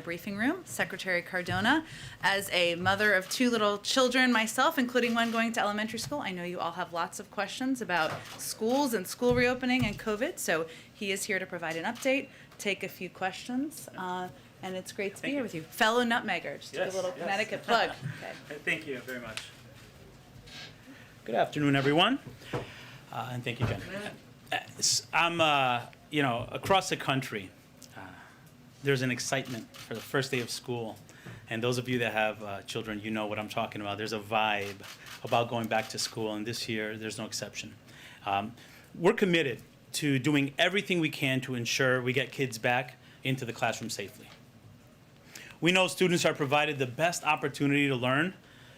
briefing room, Secretary Cardona. As a mother of 2 little children myself, including one going to elementary school, I know you all have lots of questions about schools and school reopening and COVID, so he is here to provide an update, take a few questions, and it's great to be here with you. Fellow Nutmegger, just a little Connecticut plug. Okay. Thank you very much. Good afternoon, everyone, and thank you, Jen. I'm, across the country, there's an excitement for the first day of school. And those of you that have children, you know what I'm talking about. There's a vibe about going back to school, and this year, there's no exception. We're committed to doing everything we can to ensure we get kids back into the classroom safely. We know students are provided the best opportunity to learn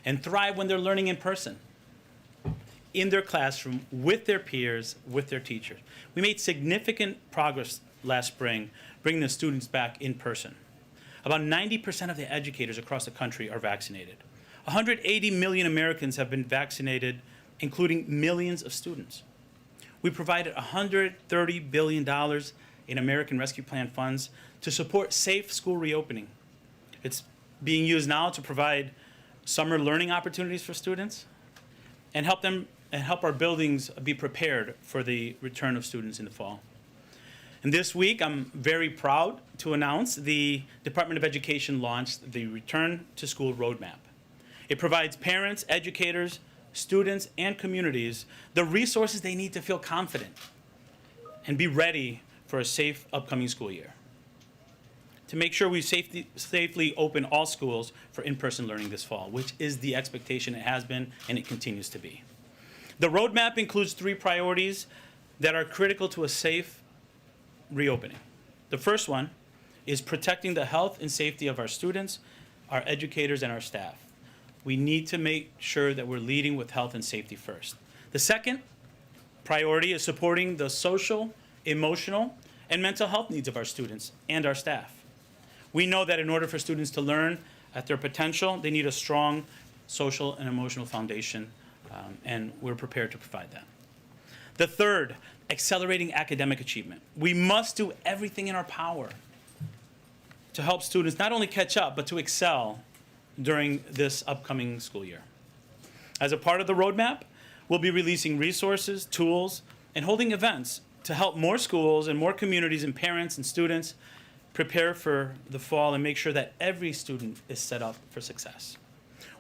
and thrive when they're learning in person, in their classroom, with their peers, with their teachers. We made significant progress last spring, bringing the students back in person. About 90% of the educators across the country are vaccinated. 180 million Americans have been vaccinated, including millions of students. We provided $130 billion in American Rescue Plan funds to support safe school reopening. It's being used now to provide summer learning opportunities for students and help our buildings be prepared for the return of students in the fall. And this week, I'm very proud to announce the Department of Education launched the Return to School Roadmap. It provides parents, educators, students, and communities the resources they need to feel confident and be ready for a safe upcoming school year. To make sure we safely open all schools for in-person learning this fall, which is the expectation it has been and it continues to be. The roadmap includes 3 priorities that are critical to a safe reopening. The first one is protecting the health and safety of our students, our educators, and our staff. We need to make sure that we're leading with health and safety first. The second priority is supporting the social, emotional, and mental health needs of our students and our staff. We know that in order for students to learn at their potential, they need a strong social and emotional foundation, and we're prepared to provide that. The third, accelerating academic achievement. We must do everything in our power to help students not only catch up, but to excel during this upcoming school year. As a part of the roadmap, we'll be releasing resources, tools, and holding events to help more schools and more communities and parents and students prepare for the fall and make sure that every student is set up for success.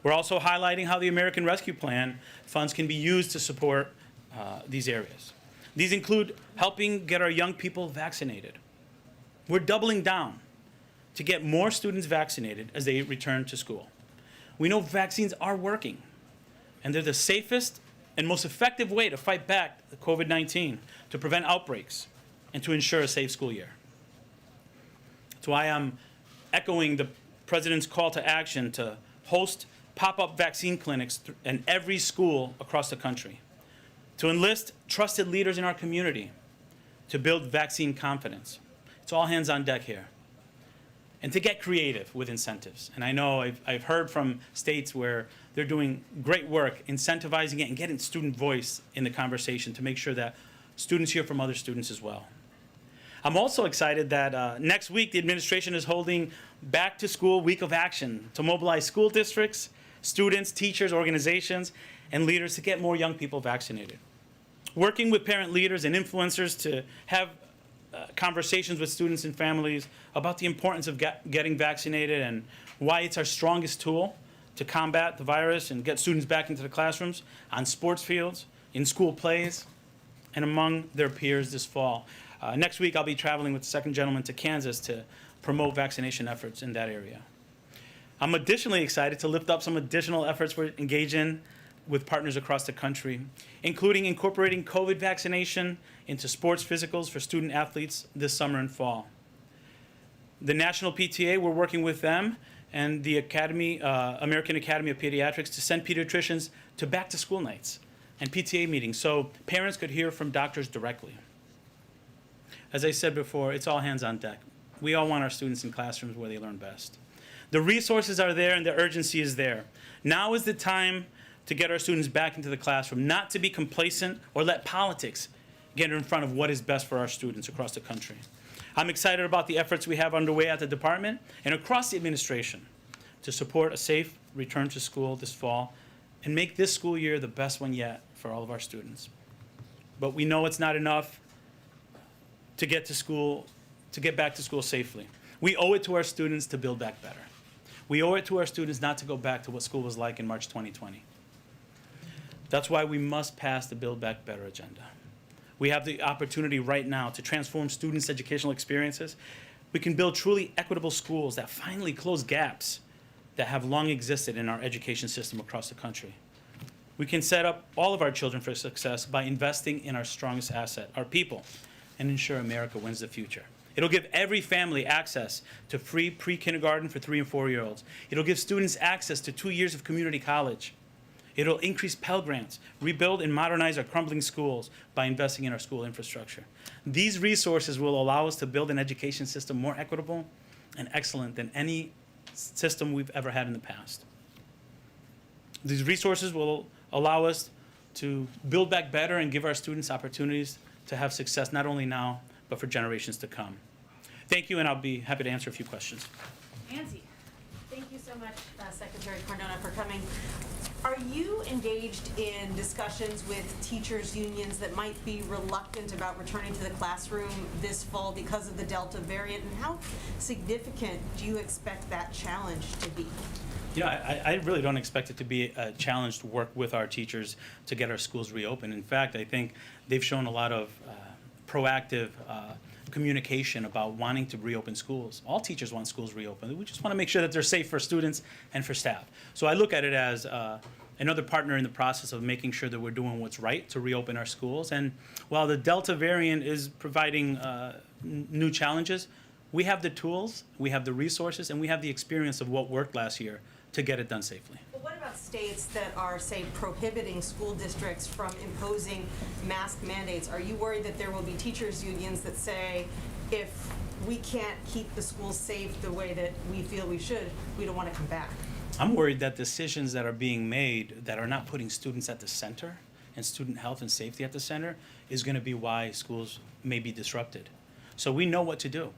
We're also highlighting how the American Rescue Plan funds can be used to support these areas. These include helping get our young people vaccinated. We're doubling down to get more students vaccinated as they return to school. We know vaccines are working, and they're the safest and most effective way to fight back the COVID-19, to prevent outbreaks, and to ensure a safe school year. That's why I'm echoing the President's call to action to host pop-up vaccine clinics in every school across the country, to enlist trusted leaders in our community, to build vaccine confidence. It's all hands on deck here. And to get creative with incentives. And I know I've heard from states where they're doing great work incentivizing it and getting student voice in the conversation to make sure that students hear from other students as well. I'm also excited that next week the administration is holding Back to School Week of Action to mobilize school districts, students, teachers, organizations, and leaders to get more young people vaccinated. Working with parent leaders and influencers to have conversations with students and families about the importance of getting vaccinated and why it's our strongest tool to combat the virus and get students back into the classrooms, on sports fields, in school plays, and among their peers this fall. Next week, I'll be traveling with the second gentleman to Kansas to promote vaccination efforts in that area. I'm additionally excited to lift up some additional efforts we're engaged in with partners across the country, including incorporating COVID vaccination into sports physicals for student athletes this summer and fall. The National PTA, we're working with them and the American Academy of Pediatrics to send pediatricians to back-to-school nights and PTA meetings so parents could hear from doctors directly. As I said before, it's all hands on deck. We all want our students in classrooms where they learn best. The resources are there and the urgency is there. Now is the time to get our students back into the classroom, not to be complacent or let politics get in front of what is best for our students across the country. I'm excited about the efforts we have underway at the department and across the administration to support a safe return to school this fall and make this school year the best one yet for all of our students. But we know it's not enough to get back to school safely. We owe it to our students to build back better. We owe it to our students not to go back to what school was like in March 2020. That's why we must pass the Build Back Better agenda. We have the opportunity right now to transform students' educational experiences. We can build truly equitable schools that finally close gaps that have long existed in our education system across the country. We can set up all of our children for success by investing in our strongest asset, our people, and ensure America wins the future. It'll give every family access to free pre-kindergarten for 3 and 4-year-olds. It'll give students access to 2 years of community college. It'll increase Pell Grants, rebuild and modernize our crumbling schools by investing in our school infrastructure. These resources will allow us to build an education system more equitable and excellent than any system we've ever had in the past. These resources will allow us to build back better and give our students opportunities to have success not only now, but for generations to come. Thank you, and I'll be happy to answer a few questions. Nancy. Thank you so much, Secretary Cardona, for coming. Are you engaged in discussions with teachers' unions that might be reluctant about returning to the classroom this fall because of the Delta variant? And how significant do you expect that challenge to be? You know, I really don't expect it to be a challenge to work with our teachers to get our schools reopened. In fact, I think they've shown a lot of proactive communication about wanting to reopen schools. All teachers want schools reopened. We just want to make sure that they're safe for students and for staff. So I look at it as another partner in the process of making sure that we're doing what's right to reopen our schools. And while the Delta variant is providing new challenges, we have the tools, we have the resources, and we have the experience of what worked last year to get it done safely. Well, what about states that are, say, prohibiting school districts from imposing mask mandates? Are you worried that there will be teachers' unions that say, if we can't keep the schools safe the way that we feel we should, we don't want to come back? I'm worried that decisions that are being made that are not putting students at the center and student health and safety at the center is going to be why schools may be disrupted. So we know what to do.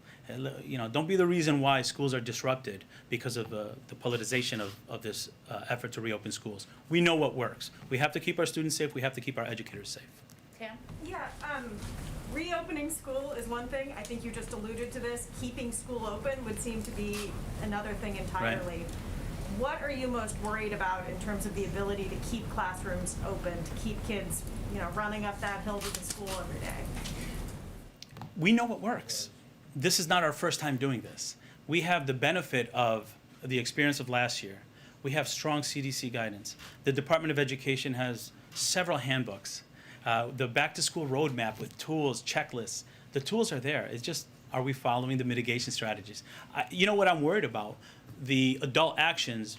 You know, don't be the reason why schools are disrupted because of the politicization of this effort to reopen schools. We know what works. We have to keep our students safe. We have to keep our educators safe. Tam? Yeah, reopening school is one thing. I think you just alluded to this. Keeping school open would seem to be another thing entirely. What are you most worried about in terms of the ability to keep classrooms open, to keep kids, you know, running up that hill to the school every day? We know what works. This is not our first time doing this. We have the benefit of the experience of last year. We have strong CDC guidance. The Department of Education has several handbooks. The back-to-school roadmap with tools, checklists. The tools are there. It's just, are we following the mitigation strategies? You know what I'm worried about? The adult actions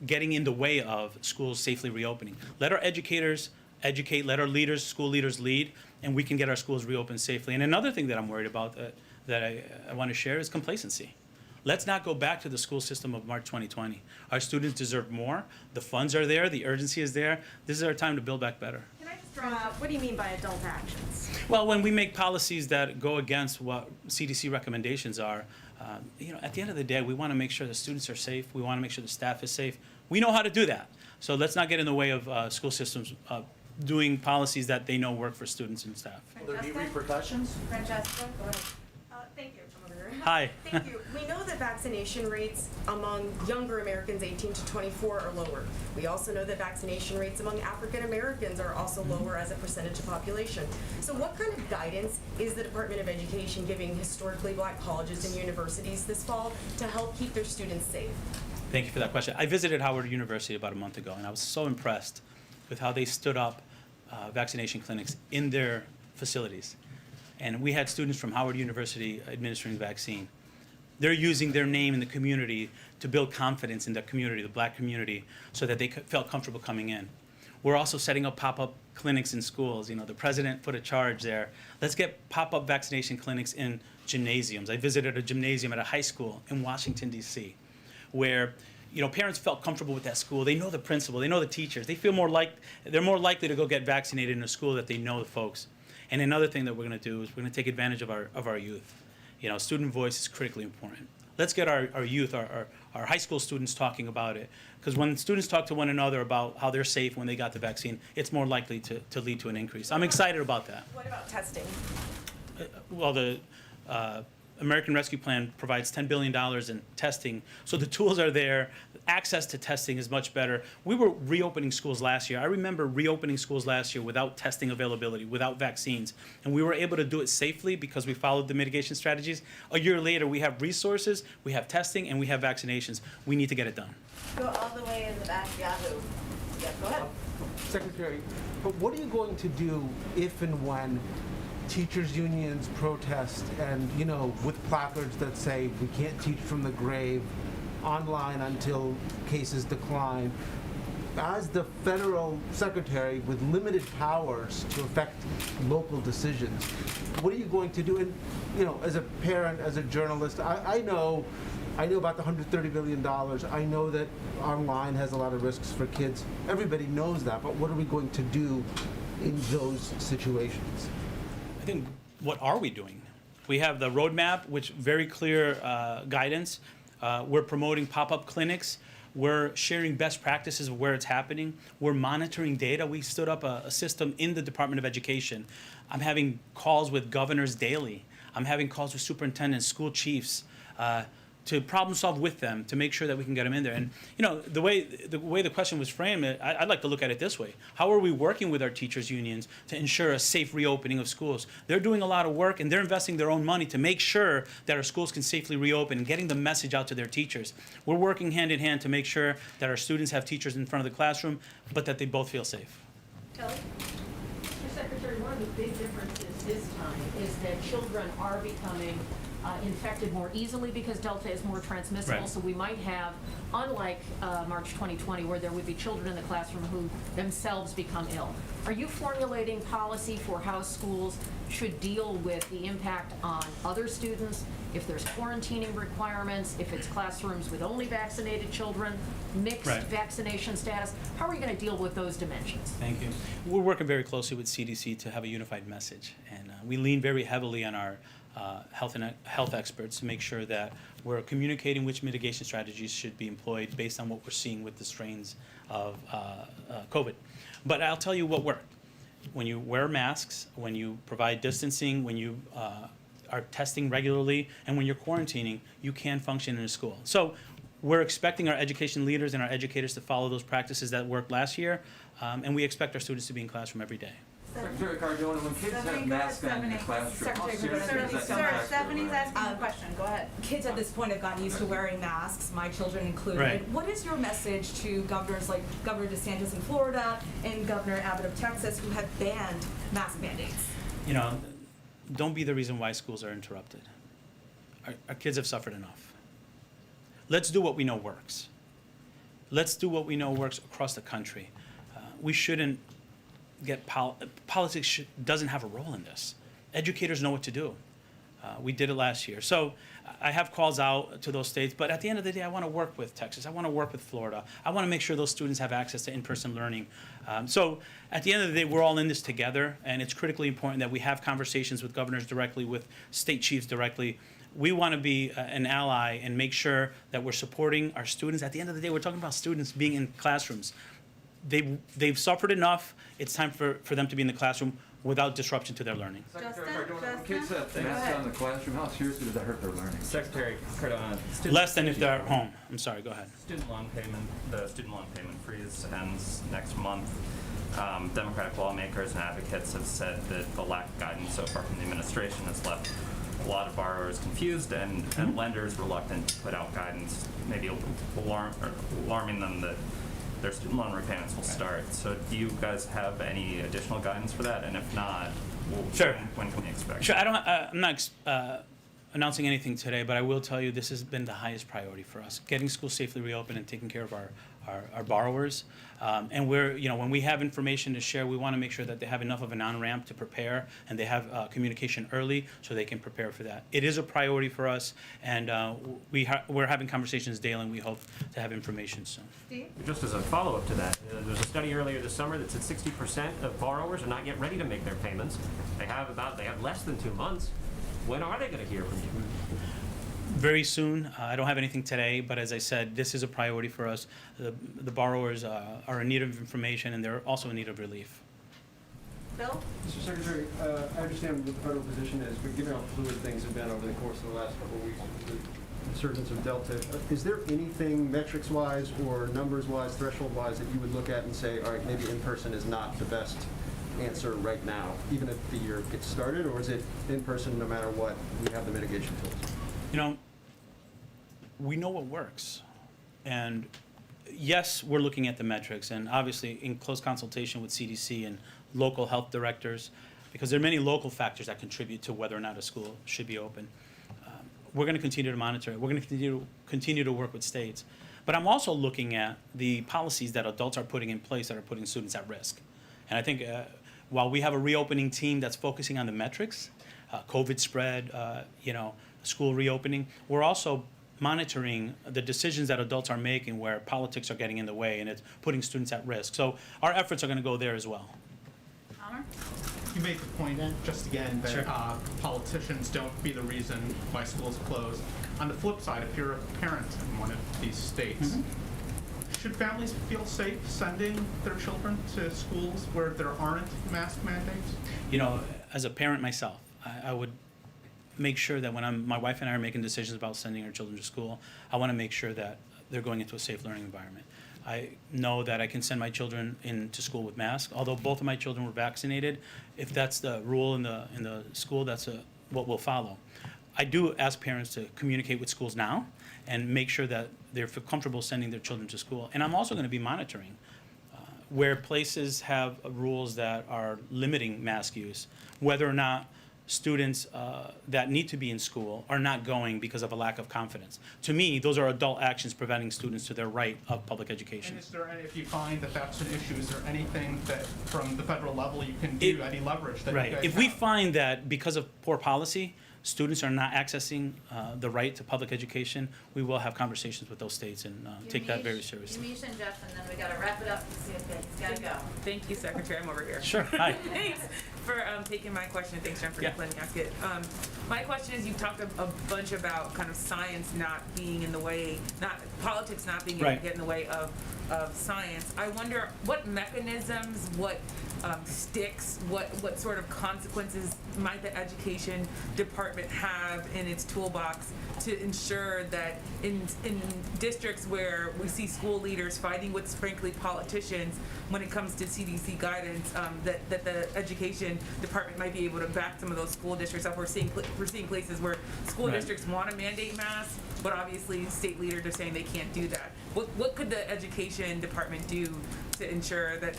getting in the way of schools safely reopening. Let our educators educate, let our leaders, school leaders lead, and we can get our schools reopened safely. And another thing that I'm worried about that I want to share is complacency. Let's not go back to the school system of March 2020. Our students deserve more. The funds are there. The urgency is there. This is our time to build back better. Can I just draw out, what do you mean by adult actions? Well, when we make policies that go against what CDC recommendations are, you know, at the end of the day, we want to make sure the students are safe. We want to make sure the staff is safe. We know how to do that. So let's not get in the way of school systems doing policies that they know work for students and staff. Will there be repercussions? Francesca, go ahead. Thank you. I'm over here. Hi. Thank you. We know that vaccination rates among younger Americans 18 to 24 are lower. We also know that vaccination rates among African Americans are also lower as a percentage of population. So what kind of guidance is the Department of Education giving historically black colleges and universities this fall to help keep their students safe? Thank you for that question. I visited Howard University about a month ago, and I was so impressed with how they stood up vaccination clinics in their facilities. And we had students from Howard University administering the vaccine. They're using their name in the community to build confidence in the community, the black community, so that they felt comfortable coming in. We're also setting up pop-up clinics in schools. You know, the president put a charge there. Let's get pop-up vaccination clinics in gymnasiums. I visited a gymnasium at a high school in Washington, D.C., where parents felt comfortable with that school. They know the principal, they know the teachers. They feel they're more likely to go get vaccinated in a school that they know the folks. And another thing that we're going to do is we're going to take advantage of our youth. student voice is critically important. Let's get our youth, our high school students talking about it. Because when students talk to one another about how they're safe when they got the vaccine, it's more likely to lead to an increase. I'm excited about that. What about testing? Well, the American Rescue Plan provides $10 billion in testing, so the tools are there. Access to testing is much better. We were reopening schools last year. I remember reopening schools last year without testing availability, without vaccines, and we were able to do it safely because we followed the mitigation strategies. A year later, we have resources, we have testing, and we have vaccinations. We need to get it done. Go all the way in the back, Yahoo. Yeah, go ahead. Secretary, but what are you going to do if and when teachers' unions protest and, with placards that say we can't teach from the grave, online until cases decline? As the federal secretary with limited powers to affect local decisions, what are you going to do? And, as a parent, as a journalist, I know about the $130 billion. I know that online has a lot of risks for kids. Everybody knows that, but what are we going to do in those situations? I think, what are we doing? We have the roadmap, which very clear guidance. We're promoting pop-up clinics. We're sharing best practices of where it's happening. We're monitoring data. We stood up a system in the Department of Education. I'm having calls with governors daily. I'm having calls with superintendents, school chiefs, to problem solve with them to make sure that we can get them in there. And the way the question was framed, I'd like to look at it this way: how are we working with our teachers' unions to ensure a safe reopening of schools? They're doing a lot of work and they're investing their own money to make sure that our schools can safely reopen and getting the message out to their teachers. We're working hand in hand to make sure that our students have teachers in front of the classroom, but that they both feel safe. Kelly? Mr. Secretary, one of the big differences this time is that children are becoming infected more easily because Delta is more transmissible. Right. So we might have, unlike March 2020, where there would be children in the classroom who themselves become ill. Are you formulating policy for how schools should deal with the impact on other students, if there's quarantining requirements, if it's classrooms with only vaccinated children, mixed Right. vaccination status? How are you going to deal with those dimensions? Thank you. We're working very closely with CDC to have a unified message, and we lean very heavily on our health experts to make sure that we're communicating which mitigation strategies should be employed based on what we're seeing with the strains of COVID. But I'll tell you what worked. When you wear masks, when you provide distancing, when you are testing regularly, and when you're quarantining, you can function in a school. So we're expecting our education leaders and our educators to follow those practices that worked last year, and we expect our students to be in classroom every day. Secretary Cardona, when kids have masks on in the classroom, how serious is that Sir, impact? Stephanie's asking a question. Go ahead. Kids at this point have gotten used to wearing masks, my children included. Right. What is your message to governors like Governor DeSantis in Florida and Governor Abbott of Texas who have banned mask mandates? Don't be the reason why schools are interrupted. Our kids have suffered enough. Let's do what we know works. Let's do what we know works across the country. We shouldn't get politics doesn't have a role in this. Educators know what to do. We did it last year. So I have calls out to those states, but at the end of the day, I want to work with Texas. I want to work with Florida. I want to make sure those students have access to in-person learning. So at the end of the day, we're all in this together, and it's critically important that we have conversations with governors directly, with state chiefs directly. We want to be an ally and make sure that we're supporting our students. At the end of the day, we're talking about students being in classrooms. They've suffered enough. It's time for them to be in the classroom without disruption to their learning. Secretary Cardona, when kids have masks on in the classroom, how seriously does that hurt their learning? Secretary Cardona, Less than if they're at home. I'm sorry, go ahead. the student loan payment freeze ends next month. Democratic lawmakers and advocates have said that the lack of guidance so far from the administration has left a lot of borrowers confused and lenders reluctant to put out guidance, maybe alarming them that their student loan repayments will start. So do you guys have any additional guidance for that? And if not, Sure. when can we expect? Sure, I'm not announcing anything today, but I will tell you this has been the highest priority for us, getting schools safely reopened and taking care of our borrowers. And when we have information to share, we want to make sure that they have enough of an on-ramp to prepare and they have communication early so they can prepare for that. It is a priority for us, and we're having conversations daily, and we hope to have information soon. Steve? Just as a follow-up to that, there was a study earlier this summer that said 60% of borrowers are not yet ready to make their payments. They have less than 2 months. When are they going to hear from you? Very soon. I don't have anything today, but as I said, this is a priority for us. The borrowers are in need of information, and they're also in need of relief. Bill? Mr. Secretary, I understand what the federal position is, but given how fluid things have been over the course of the last couple of weeks with the resurgence of Delta, is there anything metrics-wise or numbers-wise, threshold-wise, that you would look at and say, all right, maybe in-person is not the best answer right now, even if the year gets started, or is it in-person no matter what, we have the mitigation tools? You know, we know what works. And yes, we're looking at the metrics, and obviously in close consultation with CDC and local health directors, because there are many local factors that contribute to whether or not a school should be open. We're going to continue to monitor it. We're going to continue to work with states. But I'm also looking at the policies that adults are putting in place that are putting students at risk. And I think while we have a reopening team that's focusing on the metrics, COVID spread, school reopening, we're also monitoring the decisions that adults are making where politics are getting in the way and it's putting students at risk. So our efforts are going to go there as well. Palmer? You made the point, just again, that Sure. Politicians don't be the reason why schools close. On the flip side, if you're a parent in one of these states, should families feel safe sending their children to schools where there aren't mask mandates? You know, as a parent myself, I would make sure that when my wife and I are making decisions about sending our children to school, I want to make sure that they're going into a safe learning environment. I know that I can send my children into school with masks, although both of my children were vaccinated. If that's the rule in the school, that's what we'll follow. I do ask parents to communicate with schools now and make sure that they're comfortable sending their children to school. And I'm also going to be monitoring where places have rules that are limiting mask use, whether or not students that need to be in school are not going because of a lack of confidence. To me, those are adult actions preventing students to their right of public education. And is there any, if you find that that's an issue, is there anything that from the federal level you can do, any leverage that you guys If we have? find that because of poor policy, students are not accessing the right to public education, we will have conversations with those states and take that very seriously. Yamiche and Jeff, and then we gotta wrap it up and see if it's gotta go. Thank you, Secretary. I'm over here. Sure, hi. Thanks for taking my question. Thanks, Jen, for Yeah. letting me ask it. My question is, you've talked a bunch about kind of science not being in the way, politics not being able to Right. get in the way of science. I wonder what mechanisms, what sticks, what sort of consequences might the education department have in its toolbox to ensure that in districts where we see school leaders fighting with, frankly, politicians when it comes to CDC guidance, that the education department might be able to back some of those school districts up. We're seeing places where school Right. districts want to mandate masks, but obviously state leaders are saying they can't do that. What could the education department do to ensure that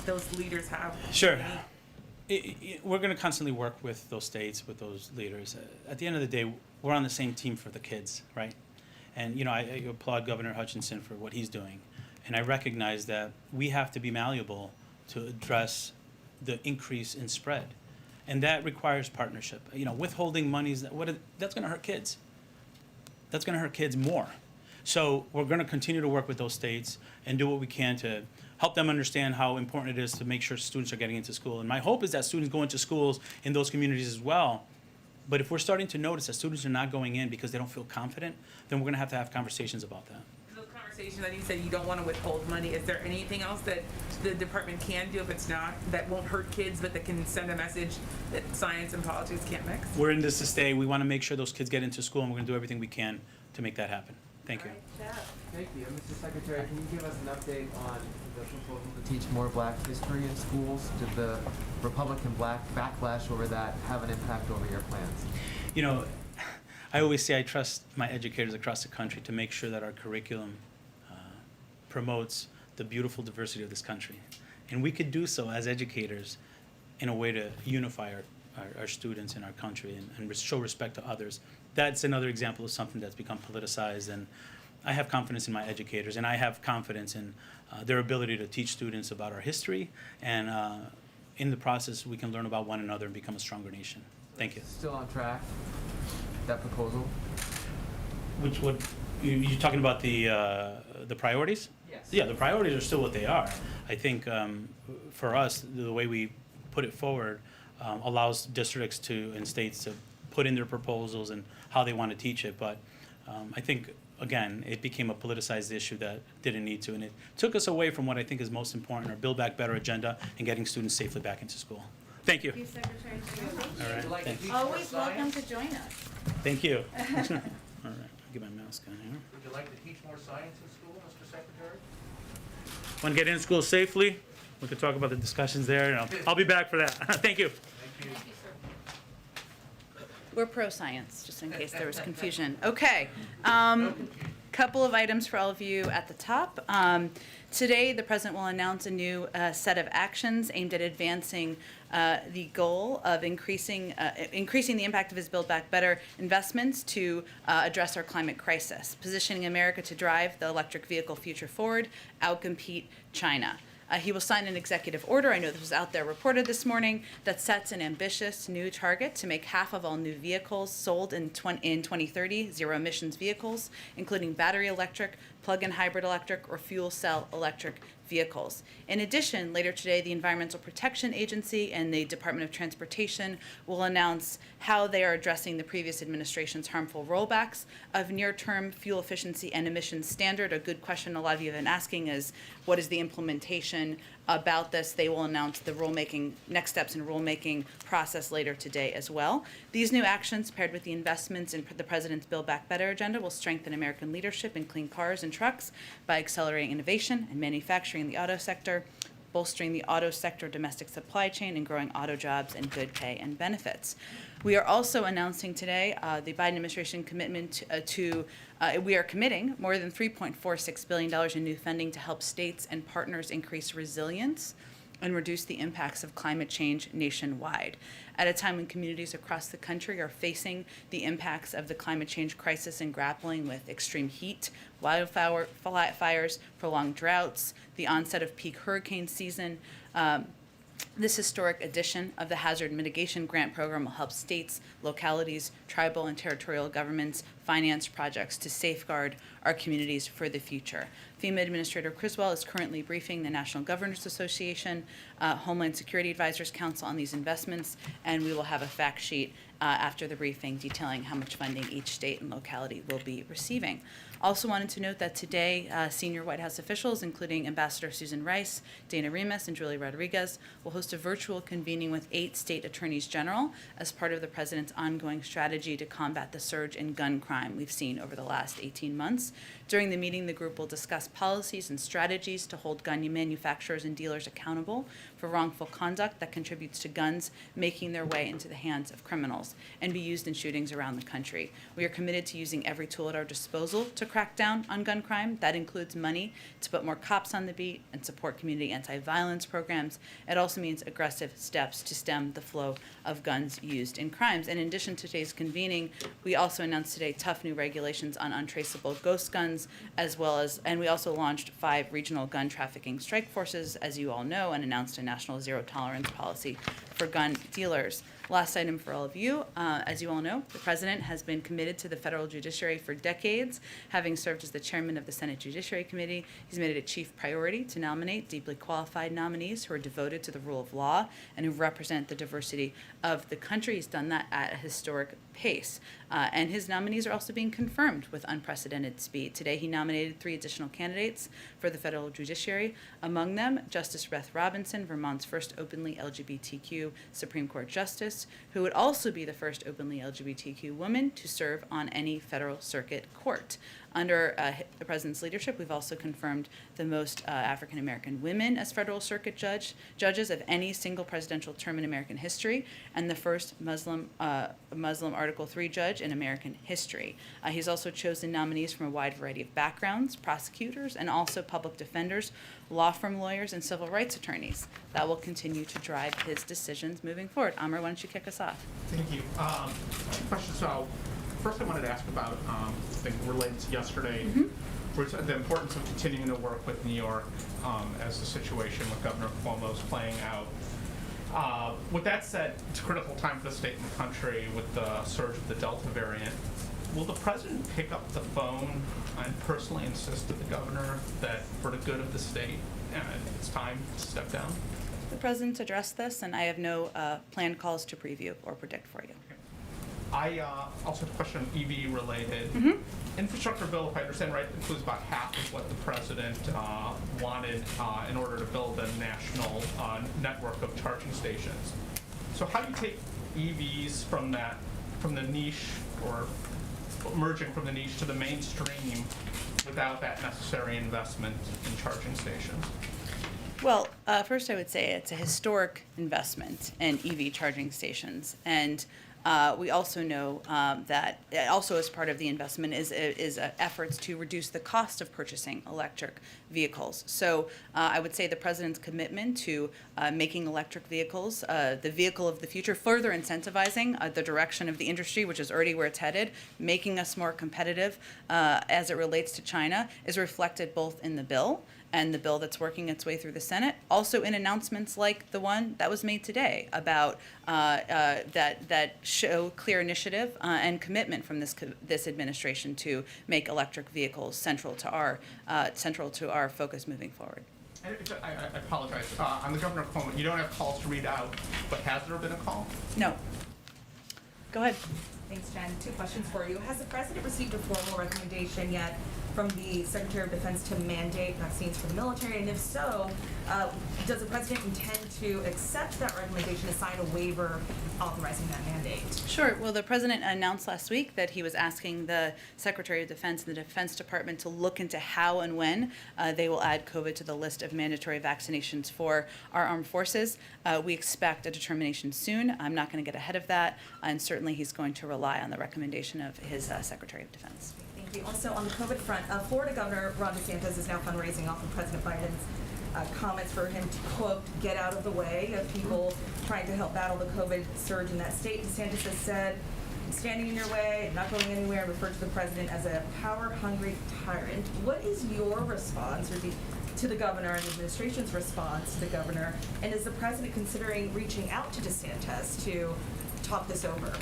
those leaders have? Sure. We're going to constantly work with those states, with those leaders. At the end of the day, we're on the same team for the kids, right? And, I applaud Governor Hutchinson for what he's doing. And I recognize that we have to be malleable to address the increase in spread. And that requires partnership. Withholding monies, that's going to hurt kids. That's going to hurt kids more. So we're going to continue to work with those states and do what we can to help them understand how important it is to make sure students are getting into school. And my hope is that students go into schools in those communities as well. But if we're starting to notice that students are not going in because they don't feel confident, then we're going to have conversations about that. Those conversations that you said you don't want to withhold money, is there anything else that the department can do if it's not, that won't hurt kids, but that can send a message that science and politics can't mix? We're in this to stay. We want to make sure those kids get into school, and we're going to do everything we can to make that happen. Thank you. Thank you. Mr. Secretary, can you give us an update on the proposal to teach more Black history in schools? Did the Republican Black backlash over that have an impact over your plans? I always say I trust my educators across the country to make sure that our curriculum promotes the beautiful diversity of this country. And we could do so as educators in a way to unify our students in our country and show respect to others. That's another example of something that's become politicized, and I have confidence in my educators, and I have confidence in their ability to teach students about our history, and in the process we can learn about one another and become a stronger nation. Thank you. Still on track, that proposal? Which would, you talking about the priorities? Yes. Yeah, the priorities are still what they are. I think for us, the way we put it forward allows districts and states to put in their proposals and how they want to teach it. But I think, again, it became a politicized issue that didn't need to, and it took us away from what I think is most important, our Build Back Better agenda and getting students safely back into school. Thank you. Thank you, Secretary Steele. All right, thanks. Always welcome to join us. Thank you. All right, I'll get my mask on here. Would you like to teach more science in school, Mr. Secretary? Want to get into school safely? We could talk about the discussions there. And I'll be back for that. Thank you. Thank you. We're pro-science, just in case there was confusion. Okay. Couple of items for all of you at the top. Today, the President will announce a new set of actions aimed at advancing the goal of increasing the impact of his Build Back Better investments to address our climate crisis, positioning America to drive the electric vehicle future forward, outcompete China. He will sign an executive order, I know this was out there reported this morning, that sets an ambitious new target to make half of all new vehicles sold in 2030 zero emissions vehicles, including battery electric, plug-in hybrid electric, or fuel cell electric vehicles. In addition, later today, the Environmental Protection Agency and the Department of Transportation will announce how they are addressing the previous administration's harmful rollbacks of near-term fuel efficiency and emissions standard. A good question a lot of you have been asking is, what is the implementation about this? They will announce the rulemaking, next steps in rulemaking process later today as well. These new actions, paired with the investments in the President's Build Back Better agenda, will strengthen American leadership in clean cars and trucks by accelerating innovation and manufacturing in the auto sector, bolstering the auto sector domestic supply chain, and growing auto jobs and good pay and benefits. We are also announcing today the Biden administration commitment we are committing more than $3.46 billion in new funding to help states and partners increase resilience and reduce the impacts of climate change nationwide. At a time when communities across the country are facing the impacts of the climate change crisis and grappling with extreme heat, wildfires, prolonged droughts, the onset of peak hurricane season, this historic addition of the Hazard Mitigation Grant Program will help states, localities, tribal and territorial governments finance projects to safeguard our communities for the future. FEMA Administrator Criswell is currently briefing the National Governors Association, Homeland Security Advisors Council on these investments, and we will have a fact sheet after the briefing detailing how much funding each state and locality will be receiving. Also wanted to note that today, senior White House officials, including Ambassador Susan Rice, Dana Remus, and Julie Rodriguez, will host a virtual convening with 8 state attorneys general as part of the President's ongoing strategy to combat the surge in gun crime we've seen over the last 18 months. During the meeting, the group will discuss policies and strategies to hold gun manufacturers and dealers accountable for wrongful conduct that contributes to guns making their way into the hands of criminals and be used in shootings around the country. We are committed to using every tool at our disposal to crack down on gun crime. That includes money to put more cops on the beat and support community anti-violence programs. It also means aggressive steps to stem the flow of guns used in crimes. And in addition to today's convening, we also announced today tough new regulations on untraceable ghost guns, and we also launched 5 regional gun trafficking strike forces, as you all know, and announced a national zero tolerance policy for gun dealers. Last item for all of you, as you all know, the President has been committed to the federal judiciary for decades, having served as the chairman of the Senate Judiciary Committee. He's made it a chief priority to nominate deeply qualified nominees who are devoted to the rule of law and who represent the diversity of the country. He's done that at a historic pace. And his nominees are also being confirmed with unprecedented speed. Today, he nominated 3 additional candidates for the federal judiciary. Among them, Justice Beth Robinson, Vermont's first openly LGBTQ Supreme Court justice, who would also be the first openly LGBTQ woman to serve on any federal circuit court. Under the President's leadership, we've also confirmed the most African American women as federal circuit judges of any single presidential term in American history, and the first Muslim Article III judge in American history. He's also chosen nominees from a wide variety of backgrounds, prosecutors, and also public defenders, law firm lawyers, and civil rights attorneys. That will continue to drive his decisions moving forward. Amr, why don't you kick us off? Thank you. 2 questions. So, first I wanted to ask about something related to yesterday, which the importance of continuing to work with New York as the situation with Governor Cuomo is playing out. With that said, it's a critical time for the state and the country with the surge of the Delta variant. Will the President pick up the phone and personally insist to the governor that for the good of the state, it's time to step down? The President addressed this, and I have no planned calls to preview or predict for you. I also have a question EV related. Infrastructure bill, if I understand right, includes about half of what the president wanted in order to build a national network of charging stations. So how do you take EVs from the niche, or merging from the niche to the mainstream without that necessary investment in charging stations? Well, first I would say it's a historic investment in EV charging stations, and we also know that also as part of the investment is efforts to reduce the cost of purchasing electric vehicles. So I would say the president's commitment to making electric vehicles the vehicle of the future, further incentivizing the direction of the industry, which is already where it's headed, making us more competitive as it relates to China, is reflected both in the bill and the bill that's working its way through the Senate, also in announcements like the one that was made today about that show clear initiative and commitment from this administration to make electric vehicles central to our focus moving forward. I apologize. On the governor Cuomo, you don't have calls to read out, but has there been a call? No. Go ahead. Thanks, Jen. 2 questions for you. Has the president received a formal recommendation yet from the Secretary of Defense to mandate vaccines for the military? And if so, does the president intend to accept that recommendation to sign a waiver authorizing that mandate? Sure. Well, the president announced last week that he was asking the Secretary of Defense and the Defense Department to look into how and when they will add COVID to the list of mandatory vaccinations for our armed forces. We expect a determination soon. I'm not going to get ahead of that, and certainly he's going to rely on the recommendation of his Secretary of Defense. Thank you. Also, on the COVID front, Florida Governor Ron DeSantis is now fundraising off of President Biden's comments for him to, quote, get out of the way of people trying to help battle the COVID surge in that state. DeSantis has said, I'm standing in your way, I'm not going anywhere, and referred to the president as a power-hungry tyrant. What is your response to the governor and the administration's response to the governor? And is the president considering reaching out to DeSantis to talk this over?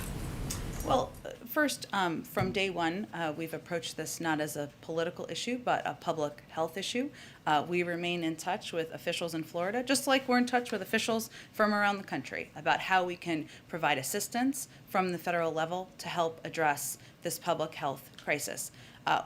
Well, first, from day one, we've approached this not as a political issue, but a public health issue. We remain in touch with officials in Florida, just like we're in touch with officials from around the country about how we can provide assistance from the federal level to help address this public health crisis.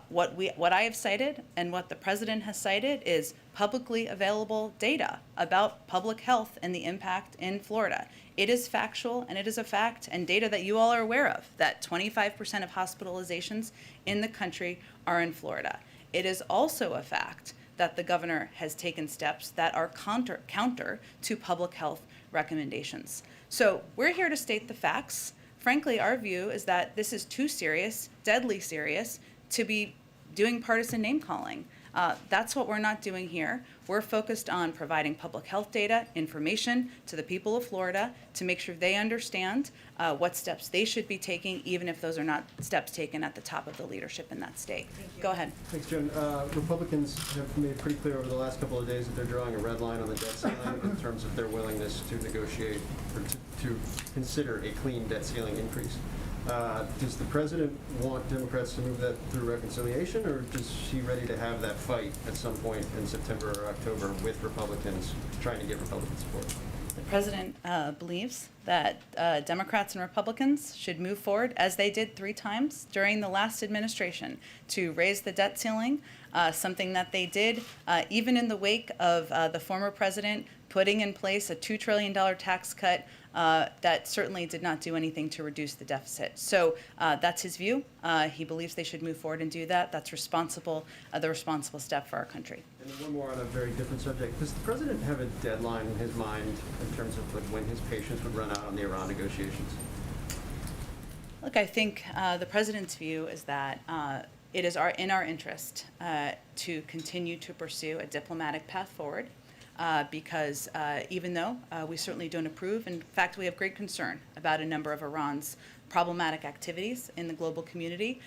What I have cited and what the president has cited is publicly available data about public health and the impact in Florida. It is factual, and it is a fact, and data that you all are aware of, that 25% of hospitalizations in the country are in Florida. It is also a fact that the governor has taken steps that are counter to public health recommendations. So we're here to state the facts. Frankly, our view is that this is too serious, deadly serious, to be doing partisan name calling. That's what we're not doing here. We're focused on providing public health data, information to the people of Florida to make sure they understand what steps they should be taking, even if those are not steps taken at the top of the leadership in that state. Go ahead. Thanks, Jen. Republicans have made pretty clear over the last couple of days that they're drawing a red line on the debt ceiling in terms of their willingness to negotiate or to consider a clean debt ceiling increase. Does the president want Democrats to move that through reconciliation, or is she ready to have that fight at some point in September or October with Republicans, trying to get Republican support? The president believes that Democrats and Republicans should move forward, as they did 3 times during the last administration, to raise the debt ceiling, something that they did even in the wake of the former president putting in place a $2 trillion tax cut that certainly did not do anything to reduce the deficit. So that's his view. He believes they should move forward and do that. That's responsible, the responsible step for our country. And then one more on a very different subject. Does the president have a deadline in his mind in terms of like when his patience would run out on the Iran negotiations? Look, I think the president's view is that it is in our interest to continue to pursue a diplomatic path forward. Because even though we certainly don't approve, in fact, we have great concern about a number of Iran's problematic activities in the global community,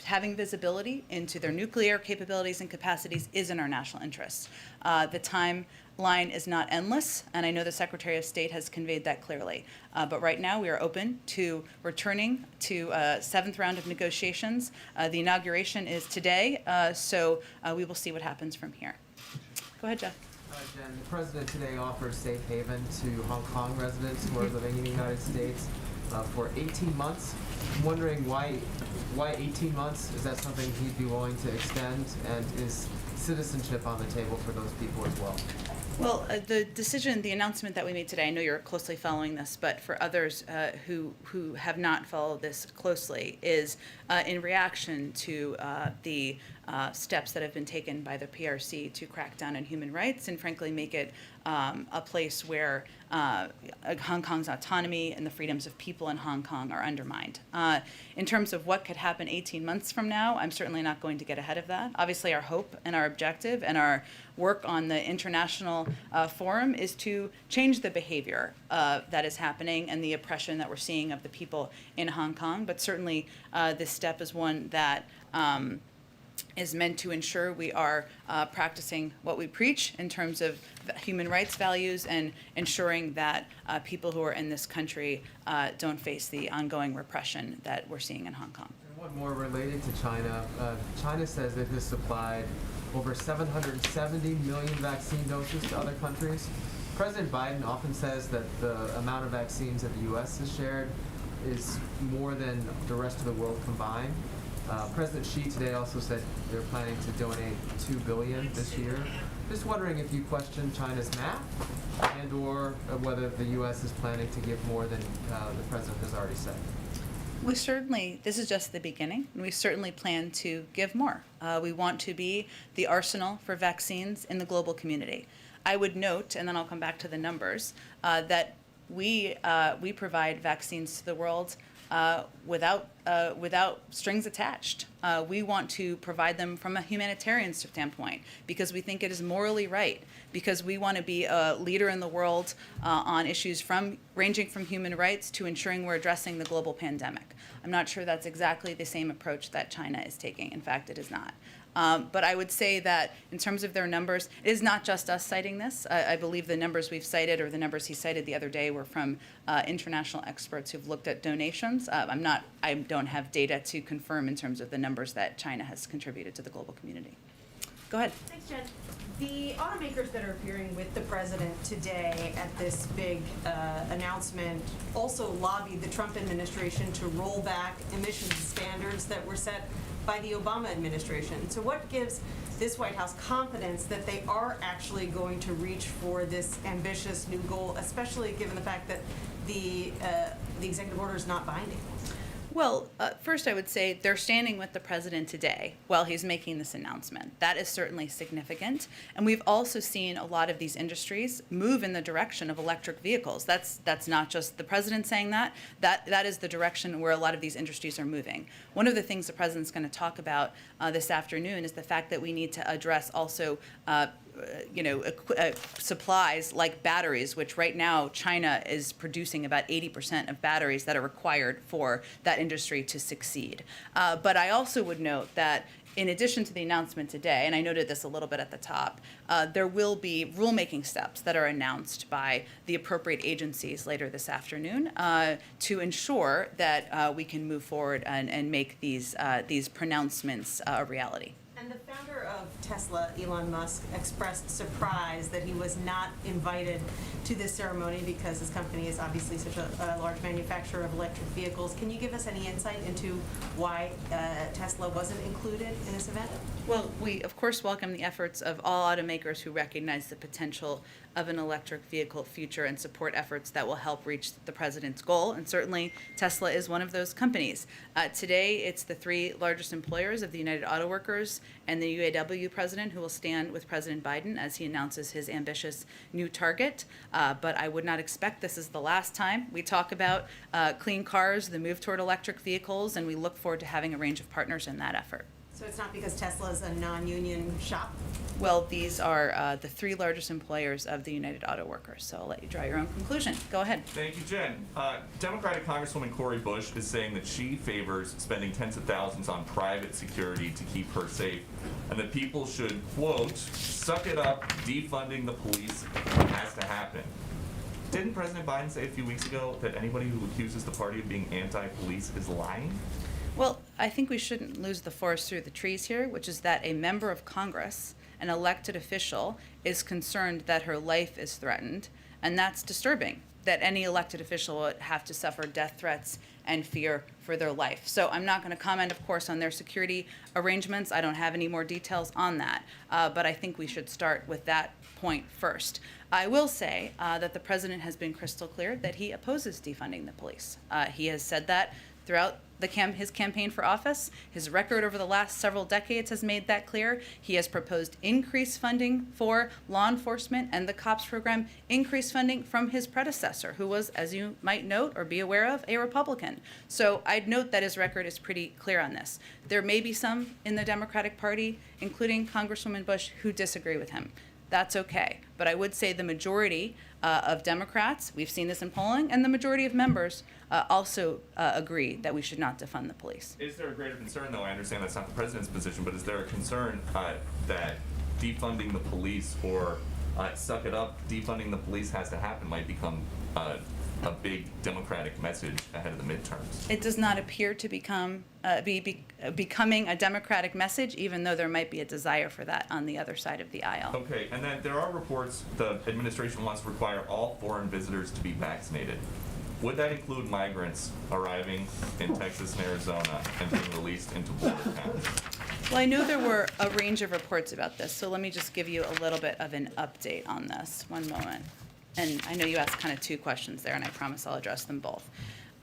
having visibility into their nuclear capabilities and capacities is in our national interests. The timeline is not endless, and I know the Secretary of State has conveyed that clearly. But right now, we are open to returning to a 7th round of negotiations. The inauguration is today, so we will see what happens from here. Go ahead, Jeff. Jen, the president today offered safe haven to Hong Kong residents who are living in the United States. for 18 months. I'm wondering why 18 months? Is that something he'd be willing to extend? And is citizenship on the table for those people as well? Well, the announcement that we made today, I know you're closely following this, but for others who have not followed this closely, is in reaction to the steps that have been taken by the PRC to crack down on human rights and frankly make it a place where Hong Kong's autonomy and the freedoms of people in Hong Kong are undermined. In terms of what could happen 18 months from now, I'm certainly not going to get ahead of that. Obviously, our hope and our objective and our work on the international forum is to change the behavior that is happening and the oppression that we're seeing of the people in Hong Kong. But certainly, this step is one that is meant to ensure we are practicing what we preach in terms of human rights values and ensuring that people who are in this country don't face the ongoing repression that we're seeing in Hong Kong. And one more related to China. China says it has supplied over 770 million vaccine doses to other countries. President Biden often says that the amount of vaccines that the U.S. has shared is more than the rest of the world combined. President Xi today also said they're planning to donate $2 billion this year. Just wondering if you question China's math and or whether the U.S. is planning to give more than the president has already said. We certainly, this is just the beginning, and we certainly plan to give more. We want to be the arsenal for vaccines in the global community. I would note, and then I'll come back to the numbers, that we provide vaccines to the world without strings attached. We want to provide them from a humanitarian standpoint because we think it is morally right, because we want to be a leader in the world on issues ranging from human rights to ensuring we're addressing the global pandemic. I'm not sure that's exactly the same approach that China is taking. In fact, it is not. But I would say that in terms of their numbers, it is not just us citing this. I believe the numbers we've cited, or the numbers he cited the other day, were from international experts who've looked at donations. I don't have data to confirm in terms of the numbers that China has contributed to the global community. Go ahead. Thanks, Jen. The automakers that are appearing with the president today at this big announcement also lobbied the Trump administration to roll back emissions standards that were set by the Obama administration. So what gives this White House confidence that they are actually going to reach for this ambitious new goal, especially given the fact that the executive order is not binding? Well, first I would say they're standing with the president today while he's making this announcement. That is certainly significant. And we've also seen a lot of these industries move in the direction of electric vehicles. That's not just the president saying that. That is the direction where a lot of these industries are moving. One of the things the president's going to talk about this afternoon is the fact that we need to address also supplies like batteries, which right now China is producing about 80% of batteries that are required for that industry to succeed. But I also would note that in addition to the announcement today, and I noted this a little bit at the top, there will be rulemaking steps that are announced by the appropriate agencies later this afternoon to ensure that we can move forward and make these pronouncements a reality. And the founder of Tesla, Elon Musk, expressed surprise that he was not invited to this ceremony because his company is obviously such a large manufacturer of electric vehicles. Can you give us any insight into why Tesla wasn't included in this event? Well, we, of course, welcome the efforts of all automakers who recognize the potential of an electric vehicle future and support efforts that will help reach the president's goal. And certainly, Tesla is one of those companies. Today, it's the three largest employers of the United Auto Workers and the UAW president who will stand with President Biden as he announces his ambitious new target. But I would not expect this is the last time we talk about clean cars, the move toward electric vehicles, and we look forward to having a range of partners in that effort. So it's not because Tesla is a non-union shop? Well, these are the three largest employers of the United Auto Workers, so I'll let you draw your own conclusion. Go ahead. Thank you, Jen. Democratic Congresswoman Cori Bush is saying that she favors spending tens of thousands on private security to keep her safe, and that people should, quote, suck it up, defunding the police has to happen. Didn't President Biden say a few weeks ago that anybody who accuses the party of being anti-police is lying? Well, I think we shouldn't lose the forest through the trees here, which is that a member of Congress, an elected official, is concerned that her life is threatened, and that's disturbing. that any elected official would have to suffer death threats and fear for their life. So I'm not going to comment, of course, on their security arrangements. I don't have any more details on that, but I think we should start with that point first. I will say that the president has been crystal clear that he opposes defunding the police. He has said that throughout his campaign for office. His record over the last several decades has made that clear. He has proposed increased funding for law enforcement and the COPS program, increased funding from his predecessor, who was, as you might note or be aware of, a Republican. So I'd note that his record is pretty clear on this. There may be some in the Democratic Party, including Congresswoman Bush, who disagree with him. That's okay. But I would say the majority of Democrats, we've seen this in polling, and the majority of members also agree that we should not defund the police. Is there a greater concern, though? I understand that's not the president's position, but is there a concern that defunding the police or suck it up, defunding the police has to happen might become a big Democratic message ahead of the midterms? It does not appear to becoming a Democratic message, even though there might be a desire for that on the other side of the aisle. Okay, and then there are reports the administration wants to require all foreign visitors to be vaccinated. Would that include migrants arriving in Texas and Arizona and being released into border towns? Well, I know there were a range of reports about this, so let me just give you a little bit of an update on this. One moment. And I know you asked kind of two questions there, and I promise I'll address them both.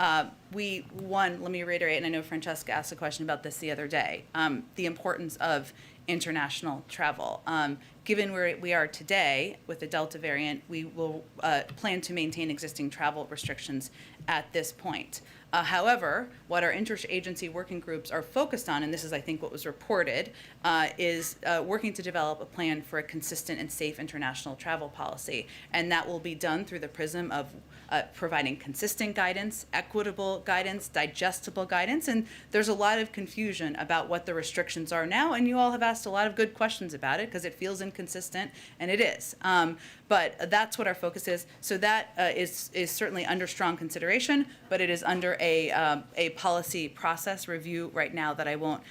Let me reiterate, and I know Francesca asked a question about this the other day, the importance of international travel. Given where we are today with the Delta variant, we will plan to maintain existing travel restrictions at this point. However, what our interagency working groups are focused on, and this is, I think, what was reported, is working to develop a plan for a consistent and safe international travel policy. And that will be done through the prism of providing consistent guidance, equitable guidance, digestible guidance. And there's a lot of confusion about what the restrictions are now, and you all have asked a lot of good questions about it because it feels inconsistent, and it is. But that's what our focus is. So that is certainly under strong consideration, but it is under a policy process review right now that I won't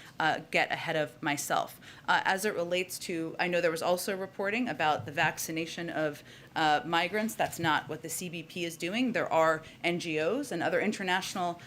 get ahead of myself. As it relates to, I know there was also reporting about the vaccination of migrants. That's not what the CBP is doing. There are NGOs and other international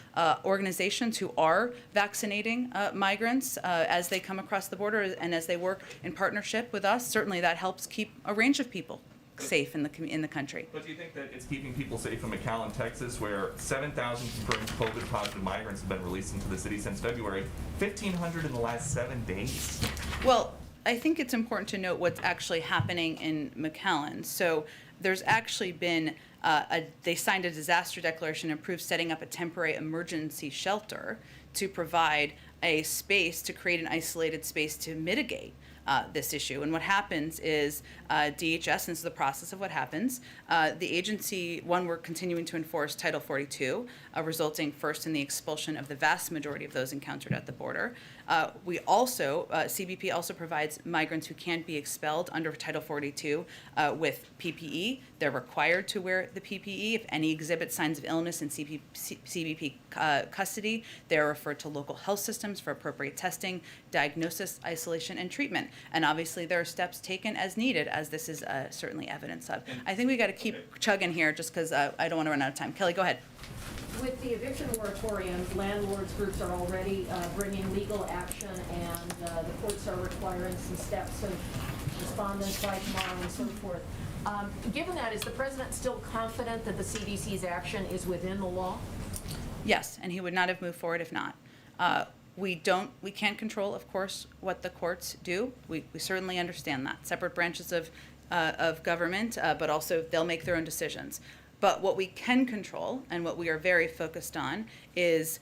organizations who are vaccinating migrants as they come across the border and as they work in partnership with us. Certainly that helps keep a range of people safe in the country. But do you think that it's keeping people safe in McAllen, Texas, where 7,000 confirmed COVID-positive migrants have been released into the city since February, 1,500 in the last 7 days? Well, I think it's important to note what's actually happening in McAllen. So there's actually been, they signed a disaster declaration and approved setting up a temporary emergency shelter to provide a space, to create an isolated space to mitigate this issue. And what happens is DHS, and this is the process of what happens, the agency, we're continuing to enforce Title 42, resulting first in the expulsion of the vast majority of those encountered at the border. We also, CBP also provides migrants who can't be expelled under Title 42 with PPE. They're required to wear the PPE. If any exhibit signs of illness in CBP custody, they're referred to local health systems for appropriate testing, diagnosis, isolation, and treatment. And obviously there are steps taken as needed, as this is certainly evidence of. I think we got to keep chugging here just because I don't want to run out of time. Kelly, go ahead. With the eviction moratorium, landlords groups are already bringing legal action, and the courts are requiring some steps of respondents by tomorrow and so forth. Given that, is the president still confident that the CDC's action is within the law? Yes, and he would not have moved forward if not. We can't control, of course, what the courts do. We certainly understand that. Separate branches of government, but also they'll make their own decisions. But what we can control and what we are very focused on is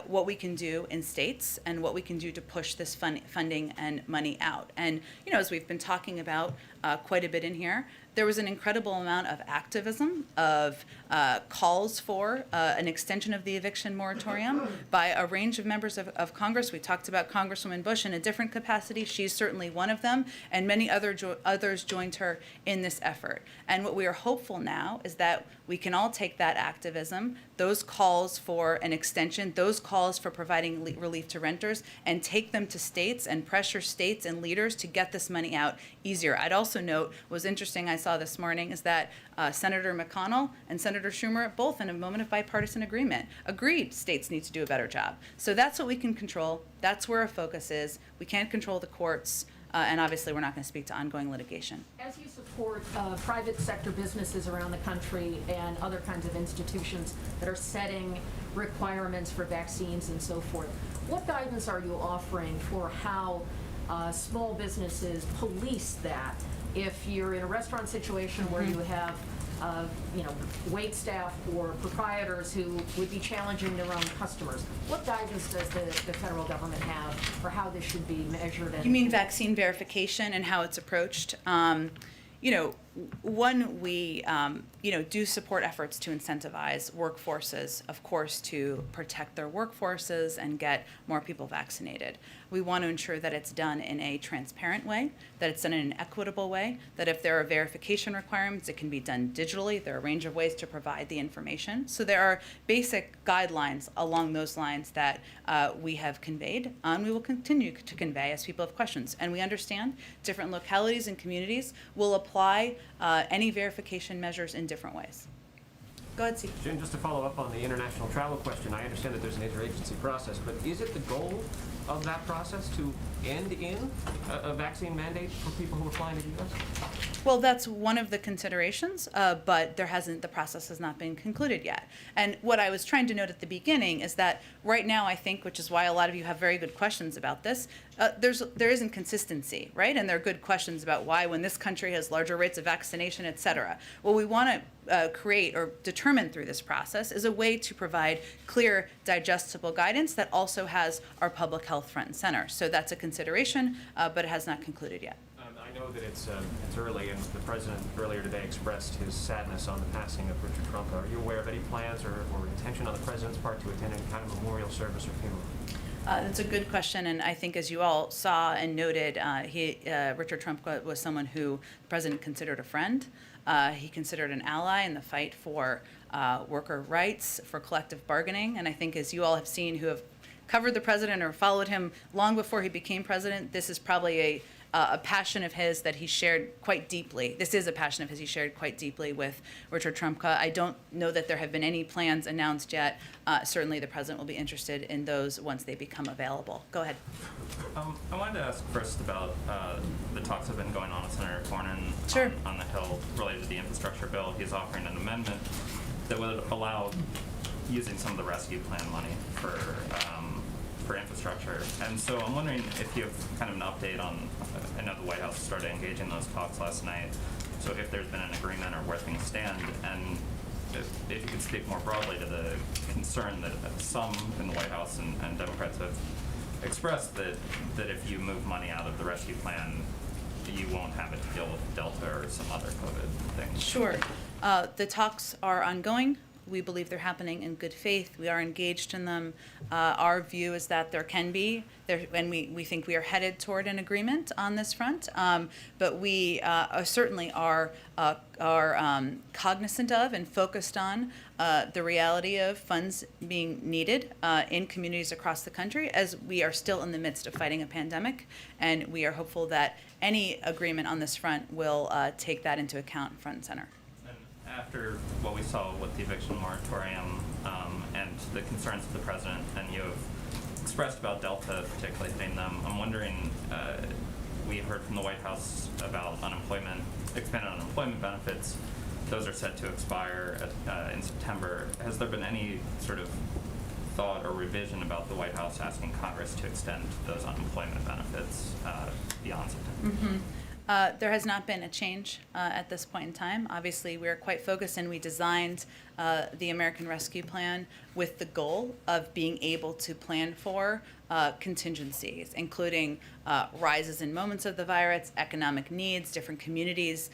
what we can do in states and what we can do to push this funding and money out. And, you know, as we've been talking about quite a bit in here, there was an incredible amount of activism, of calls for an extension of the eviction moratorium by a range of members of Congress. We talked about Congresswoman Bush in a different capacity. She's certainly one of them, and many others joined her in this effort. And what we are hopeful now is that we can all take that activism, those calls for an extension, those calls for providing relief to renters, and take them to states and pressure states and leaders to get this money out easier. I'd also note, what was interesting I saw this morning is that Senator McConnell and Senator Schumer, both in a moment of bipartisan agreement, agreed states need to do a better job. So that's what we can control. That's where our focus is. We can't control the courts. And obviously, we're not going to speak to ongoing litigation. As you support private sector businesses around the country and other kinds of institutions that are setting requirements for vaccines and so forth, what guidance are you offering for how small businesses police that? If you're in a restaurant situation where you have wait staff or proprietors who would be challenging their own customers. What guidance does the federal government have for how this should be measured? You mean vaccine verification and how it's approached? One, we do support efforts to incentivize workforces, of course, to protect their workforces and get more people vaccinated. We want to ensure that it's done in a transparent way, that it's done in an equitable way, that if there are verification requirements, it can be done digitally. There are a range of ways to provide the information. So there are basic guidelines along those lines that we have conveyed, and we will continue to convey as people have questions. And we understand different localities and communities will apply any verification measures in different ways. Go ahead, Steve. Jim, just to follow up on the international travel question, I understand that there's an interagency process, but is it the goal of that process to end in a vaccine mandate for people who are flying to the U.S.? Well, that's one of the considerations, but the process has not been concluded yet. And what I was trying to note at the beginning is that right now, I think, which is why a lot of you have very good questions about this, there isn't consistency, right? And there are good questions about why, when this country has larger rates of vaccination, et cetera. What we want to create or determine through this process is a way to provide clear, digestible guidance that also has our public health front and center. So that's a consideration, but it has not concluded yet. I know that it's early, and the president earlier today expressed his sadness on the passing of Richard Trumka. Are you aware of any plans or intention on the president's part to attend any kind of memorial service or funeral? That's a good question, and I think, as you all saw and noted, Richard Trumka was someone who the president considered a friend. He considered an ally in the fight for worker rights, for collective bargaining, and I think, as you all have seen who have covered the president or followed him long before he became president, this is probably a passion of his that he shared quite deeply. This is a passion of his he shared quite deeply with Richard Trumka. I don't know that there have been any plans announced yet. Certainly the president will be interested in those once they become available. Go ahead. I wanted to ask first about the talks that have been going on with Senator Cornyn Sure. on the Hill related to the infrastructure bill. He's offering an amendment that would allow using some of the rescue plan money for infrastructure. And so I'm wondering if you have kind of an update on, I know the White House started engaging those talks last night, so if there's been an agreement or where things stand, and if you could speak more broadly to the concern that some in the White House and Democrats have expressed that if you move money out of the rescue plan, you won't have it to deal with Delta or some other COVID things. Sure. The talks are ongoing. We believe they're happening in good faith. We are engaged in them. Our view is that there can be, and we think we are headed toward an agreement on this front. But we certainly are cognizant of and focused on the reality of funds being needed in communities across the country, as we are still in the midst of fighting a pandemic. And we are hopeful that any agreement on this front will take that into account front and center. After what we saw with the eviction moratorium and the concerns of the president, and you have expressed about Delta particularly hitting them, I'm wondering, we heard from the White House about expanded unemployment benefits. Those are set to expire in September. Has there been any sort of thought or revision about the White House asking Congress to extend those unemployment benefits beyond September? Mm-hmm. There has not been a change at this point in time. Obviously, we're quite focused, and we designed the American Rescue Plan with the goal of being able to plan for contingencies, including rises in moments of the virus, economic needs, different communities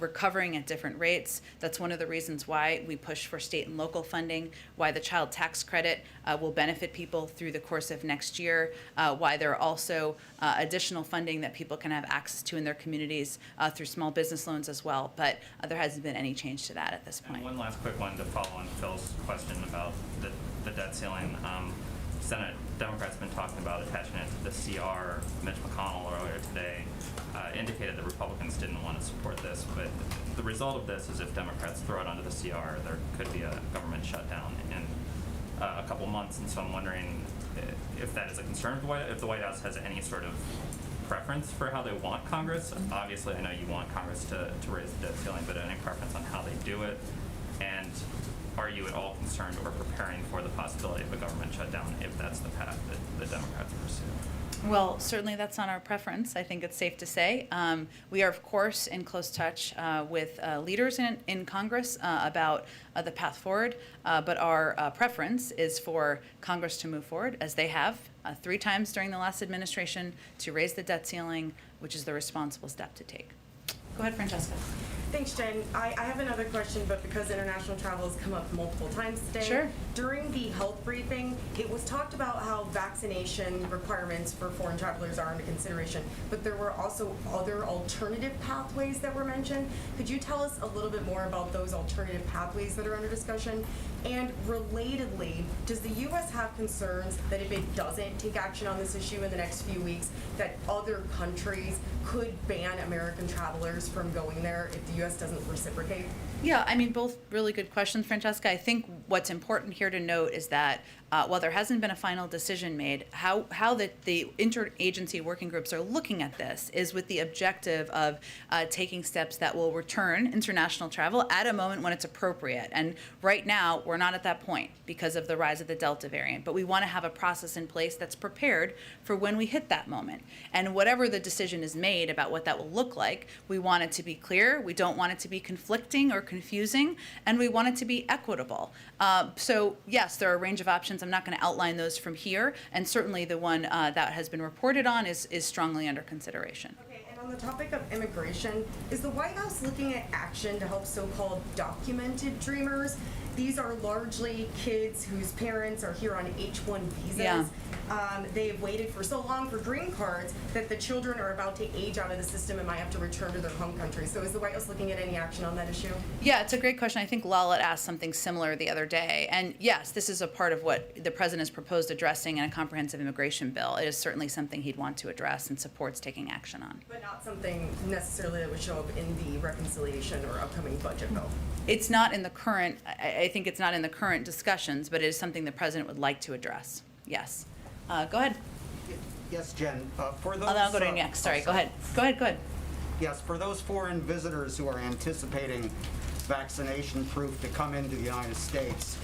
recovering at different rates. That's one of the reasons why we push for state and local funding, why the child tax credit will benefit people through the course of next year, why there are also additional funding that people can have access to in their communities through small business loans as well. But there hasn't been any change to that at this point. And one last quick one to follow on Phil's question about the debt ceiling, Senate Democrats have been talking about attaching it to the CR. Mitch McConnell earlier today indicated that Republicans didn't want to support this, but the result of this is if Democrats throw it onto the CR, there could be a government shutdown in a couple months, and so I'm wondering if that is a concern if the White House has any sort of preference for how they want Congress. Obviously, I know you want Congress to raise the debt ceiling, but any preference on how they do it? And are you at all concerned or preparing for the possibility of a government shutdown if that's the path that the Democrats pursue? Well, certainly that's not our preference. I think it's safe to say. We are, of course, in close touch with leaders in Congress about the path forward, but our preference is for Congress to move forward, as they have 3 times during the last administration, to raise the debt ceiling, which is the responsible step to take. Go ahead, Francesca. Thanks, Jen. I have another question, but because international travel has come up multiple times today. Sure. During the health briefing, it was talked about how vaccination requirements for foreign travelers are under consideration, but there were also other alternative pathways that were mentioned. Could you tell us a little bit more about those alternative pathways that are under discussion? And relatedly, does the U.S. have concerns that if it doesn't take action on this issue in the next few weeks, that other countries could ban American travelers from going there if the U.S. doesn't reciprocate? Yeah, I mean, both really good questions, Francesca. I think what's important here to note is that while there hasn't been a final decision made, how the interagency working groups are looking at this is with the objective of taking steps that will return international travel at a moment when it's appropriate. And right now, we're not at that point because of the rise of the Delta variant. But we want to have a process in place that's prepared for when we hit that moment. And whatever the decision is made about what that will look like, we want it to be clear. We don't want it to be conflicting or confusing, and we want it to be equitable. So yes, there are a range of options. I'm not going to outline those from here, and certainly the one that has been reported on is strongly under consideration. Okay, and on the topic of immigration, is the White House looking at action to help so-called documented dreamers? These are largely kids whose parents are here on H-1 visas. Yeah. They've waited for so long for green cards that the children are about to age out of the system and might have to return to their home country. So is the White House looking at any action on that issue? Yeah, it's a great question. I think Lala asked something similar the other day. And yes, this is a part of what the president has proposed addressing in a comprehensive immigration bill. It is certainly something he'd want to address and supports taking action on. But not something necessarily that would show up in the reconciliation or upcoming budget bill. It's not in the current, I think it's not in the current discussions, but it is something the president would like to address. Yes. Go ahead. Yes, Jen. For those, I'll go to you next. Sorry. Go ahead. Go ahead. Yes, for those foreign visitors who are anticipating vaccination proof to come into the United States,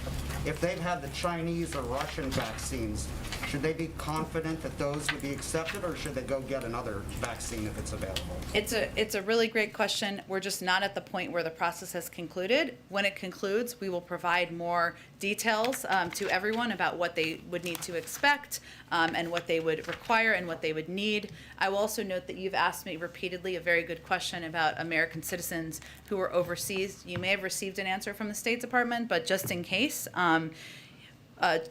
if they've had the Chinese or Russian vaccines, should they be confident that those would be accepted, or should they go get another vaccine if it's available? It's a really great question. We're just not at the point where the process has concluded. When it concludes, we will provide more details to everyone about what they would need to expect and what they would require and what they would need. I will also note that you've asked me repeatedly a very good question about American citizens who are overseas. You may have received an answer from the State Department, but just in case,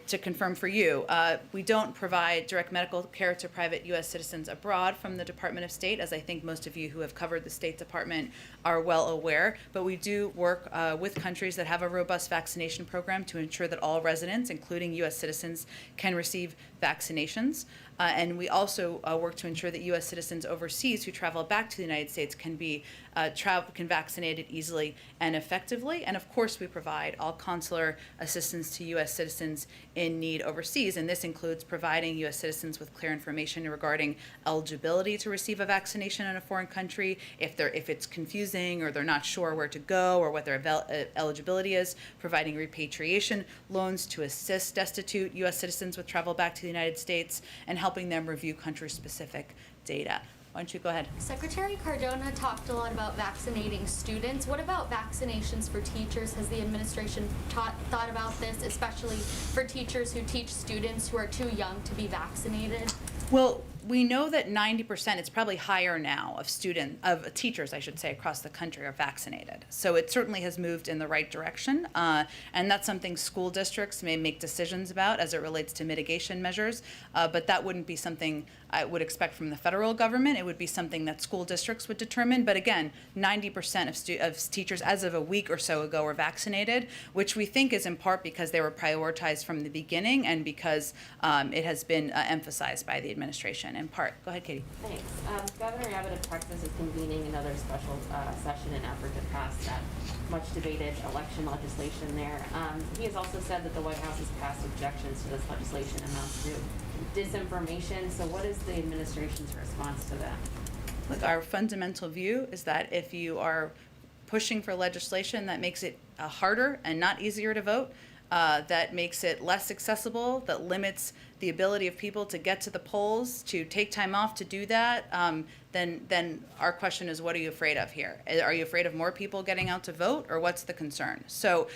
to confirm for you, we don't provide direct medical care to private U.S. citizens abroad from the Department of State, as I think most of you who have covered the State Department are well aware. But we do work with countries that have a robust vaccination program to ensure that all residents, including U.S. citizens, can receive vaccinations. And we also work to ensure that U.S. citizens overseas who travel back to the United States can be can vaccinated easily and effectively. And of course, we provide all consular assistance to U.S. citizens in need overseas, and this includes providing U.S. citizens with clear information regarding eligibility to receive a vaccination in a foreign country, if it's confusing or they're not sure where to go or what their eligibility is, providing repatriation loans to assist destitute U.S. citizens with travel back to the United States, and helping them review country-specific data. Why don't you go ahead? Secretary Cardona talked a lot about vaccinating students. What about vaccinations for teachers? Has the administration thought about this, especially for teachers who teach students who are too young to be vaccinated? Well, we know that 90%, it's probably higher now, of teachers, I should say, across the country are vaccinated. So it certainly has moved in the right direction. And that's something school districts may make decisions about as it relates to mitigation measures. But that wouldn't be something I would expect from the federal government. It would be something that school districts would determine. But again, 90% of teachers as of a week or so ago were vaccinated, which we think is in part because they were prioritized from the beginning and because it has been emphasized by the administration in part. Go ahead, Katie. Thanks. Governor Abbott of Texas is convening another special session in effort to pass that much debated election legislation there. He has also said that the White House has passed objections to this legislation amounts to disinformation. So what is the administration's response to that? Look, our fundamental view is that if you are pushing for legislation that makes it harder and not easier to vote, that makes it less accessible, that limits the ability of people to get to the polls, to take time off to do that, then our question is, what are you afraid of here? Are you afraid of more people getting out to vote, or what's the concern? So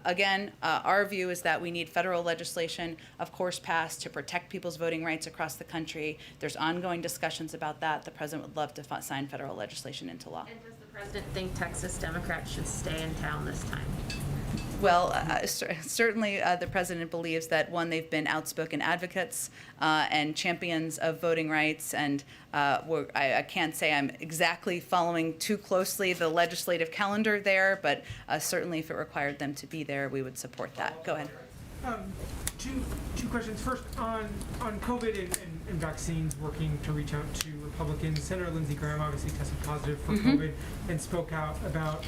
again, our view is that we need federal legislation, of course, passed to protect people's voting rights across the country. There's ongoing discussions about that. The president would love to sign federal legislation into law. And does the president think Texas Democrats should stay in town this time? Well, certainly the president believes that, one, they've been outspoken advocates and champions of voting rights, and I can't say I'm exactly following too closely the legislative calendar there, but certainly if it required them to be there, we would support that. Go ahead. Two questions. First, on COVID and vaccines, working to reach out to Republicans. Senator Lindsey Graham obviously tested positive for COVID and spoke out about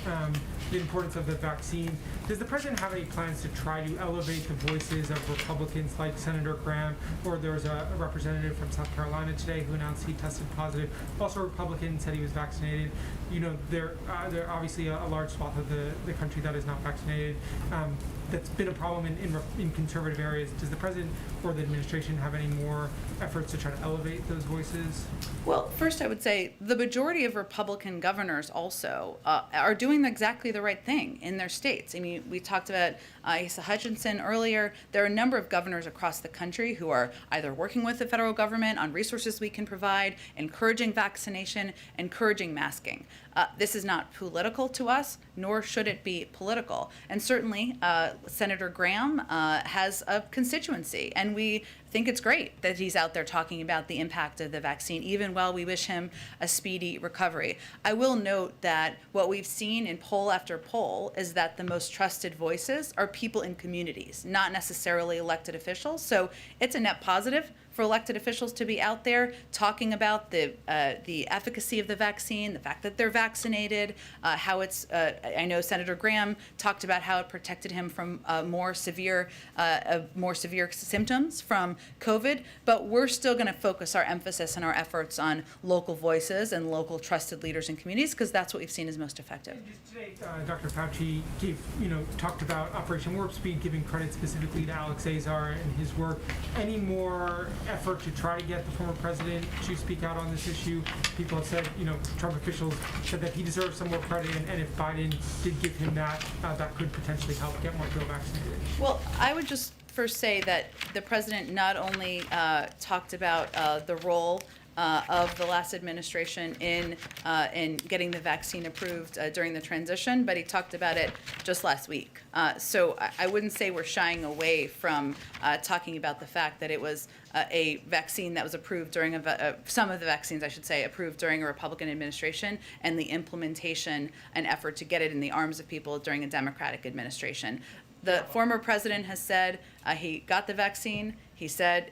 the importance of the vaccine. Does the president have any plans to try to elevate the voices of Republicans like Senator Graham? Or there was a representative from South Carolina today who announced he tested positive. Also, a Republican said he was vaccinated. You know, there obviously a large swath of the country that is not vaccinated. That's been a problem in conservative areas. Does the president or the administration have any more efforts to try to elevate those voices? Well, first I would say the majority of Republican governors also are doing exactly the right thing in their states. I mean, we talked about Asa Hutchinson earlier. There are a number of governors across the country who are either working with the federal government on resources we can provide, encouraging vaccination, encouraging masking. This is not political to us, nor should it be political. And certainly, Senator Graham has a constituency, and we think it's great that he's out there talking about the impact of the vaccine, even while we wish him a speedy recovery. I will note that what we've seen in poll after poll is that the most trusted voices are people in communities, not necessarily elected officials. So it's a net positive for elected officials to be out there talking about the efficacy of the vaccine, the fact that they're vaccinated, how it's, I know Senator Graham talked about how it protected him from more severe symptoms from COVID, but we're still gonna focus our emphasis and our efforts on local voices and local trusted leaders in communities, because that's what we've seen is most effective. Just today, Dr. Fauci talked about Operation Warp Speed, giving credit specifically to Alex Azar and his work. Any more effort to try to get the former president to speak out on this issue? People have said, Trump officials said that he deserves some more credit, and if Biden did give him that, that could potentially help get more people vaccinated. Well, I would just first say that the president not only talked about the role of the last administration in getting the vaccine approved during the transition, but he talked about it just last week. So I wouldn't say we're shying away from talking about the fact that it was a vaccine that was approved during some of the vaccines, I should say, approved during a Republican administration, and the implementation and effort to get it in the arms of people during a Democratic administration. The former president has said he got the vaccine. He said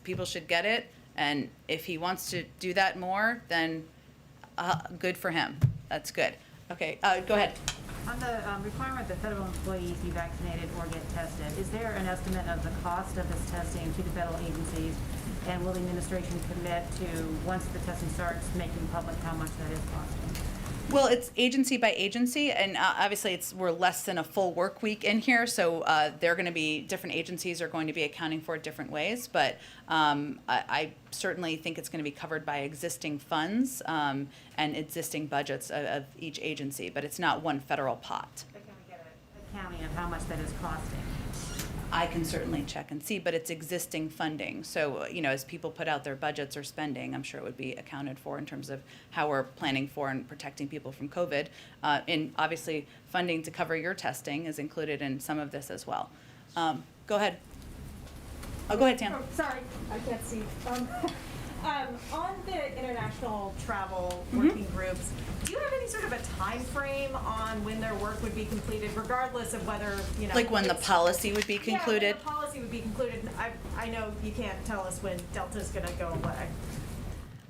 people should get it. And if he wants to do that more, then good for him. That's good. Okay, go ahead. On the requirement that federal employees be vaccinated or get tested, is there an estimate of the cost of this testing to the federal agencies? And will the administration commit to, once the testing starts, making public how much that is costing? Well, it's agency by agency, and obviously we're less than a full work week in here, so different agencies are going to be accounting for it different ways, but I certainly think it's going to be covered by existing funds and existing budgets of each agency, but it's not one federal pot. But can we get a counting of how much that is costing? I can certainly check and see, but it's existing funding. So, as people put out their budgets or spending, I'm sure it would be accounted for in terms of how we're planning for and protecting people from COVID. And obviously, funding to cover your testing is included in some of this as well. Go ahead. Oh, go ahead, Tam. Oh, sorry, I can't see. On the international travel working groups, do you have any sort of a time frame on when their work would be completed, regardless of whether, Like when the policy would be concluded? Yeah, when the policy would be concluded. I know you can't tell us when Delta's gonna go away.